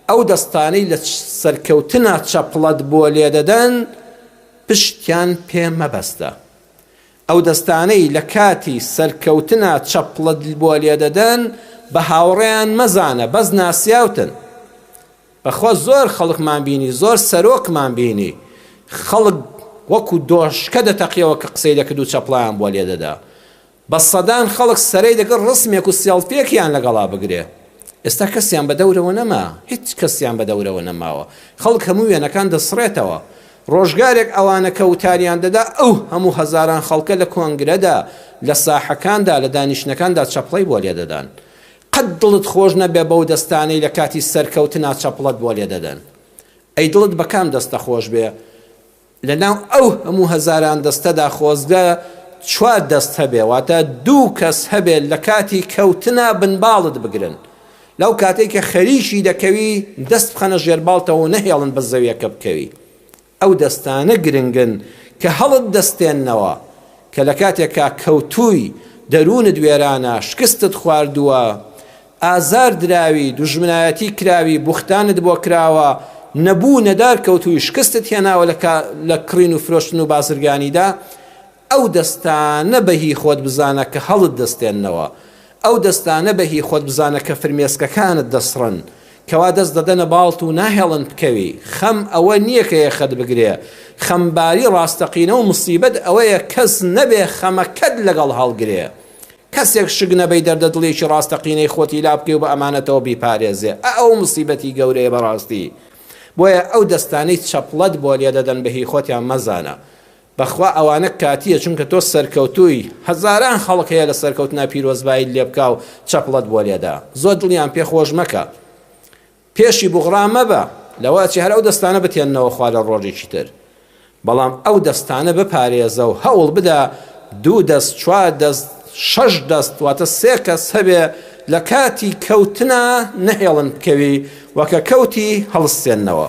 ئەو دەستانەی لە سەرکەوتنە چەپڵەت بۆ لێ دەدەن پشتیان پێ مەبەستە. ئەو دەستانەی لە کاتی سەرکەوتنە چەپڵەت بۆ لێ دەدەن بە هاوڕێیان مەزانە، بەس ناسیاوتن. بەخوا زۆر خەڵکمان بینی، زۆر سەرۆکمان بینی، خەڵک وەکو دۆشکە دەتەقیەوە کە قسەی دەکرد و چەپڵیان بۆ لێ دەدا. بە سەدان خەڵک سەرەی دەکرد ڕسمێک و سێڵفێکیان لەگەڵا بگرێ. ئێستا کەسیان بە دەورەوە نەما، هیچ کەسیان بە دەورەوە نەماوە. خەڵک هەموو وێنەکان دەسڕێتەوە. ڕۆژگارێک ئەوانە کەوتاریان دەدا ئەو هەموو هەزاران خەڵکە لە کۆنگرەدا، لە ساحەکاندا، لە دانیشتەکاندا چەپڵەی بۆ لێ دەدان. قەت دڵت خۆش نەبێ بەو دەستانەی لە کاتی سەرکەوتنا چەپڵەت بۆ لێ دەدەن. ئەی دڵت بە کام دەستە خۆش بێ؟ لەناو ئەو هەموو هەزاران دەستەدا خۆزگە 4 دەست هەبێ، واتە 2 کەس هەبێت لە کاتی کەوتنا بنباڵت بگرن. لەو کاتێک کە خەریکی دەکەوی دەست بخەنە ژێرباڵتەوە نەهێڵن بە زەویەکە بکەوی. ئەو دەستانە گرنگن کە هەڵت دەستێننەوە، کە لە کاتێکا کەوتووی دەروونت وێرانە، شکستت خواردووە، ئازار دراوی، دوژمنایەتی کراوی، بوختانت بۆ کراوە، نەبوو نەدار کەوتووی شکستت هێناوە لە کڕین و فرۆشتن و بازرگانیدا، ئەو دەستانە بەهی خۆت بزانە کە هەڵت دەستێننەوە. ئەو دەستانە بەهی خۆت بزانە کە فرمێسکەکانت دەسڕن، کەوا دەست دەدەنە باڵت و ناهێڵن بکەوی. خەم ئەوە نییە کە یەخەت بگرێ. خەمباری ڕاستەقینە و مصیبەت ئەوەیە کەس نەبێ خەمەکەت لەگەڵ هەڵگرێ. کەسێک شک نەبەی دەردەدڵێکی ڕاستەقینەی خۆتی لا بکەی و بە ئەمانەتەوە بیپارێزێ. ئەو مصیبەتی گەورەیە بەڕاستی. بۆیە ئەو دەستانەی چەپڵەت بۆ لێ دەدەن بەهی خۆتیان مەزانە. بەخوا ئەوانە کاتیە، چونکە تۆ سەرکەوتووی، هەزاران خەڵک هەیە لە سەرکەوتنا پیرۆزبایی لێ بکا و چەپڵەت بۆ لێدا. زۆر دڵیان پێخۆش مەکە، پێشی بوغڕا مەبە، لەوە چی هەر ئەو دەستانە بتێننەوە خوا لە ڕۆژێکی تر. بەڵام ئەو دەستانە بپارێزە و هەوڵ بدە 2 دەست، 4 دەست، 6 دەست، واتە 3 کەس هەبێ لە کاتی کەوتنا نەهێڵن بکەوی، وەکە کەوتی هەڵستێننەوە.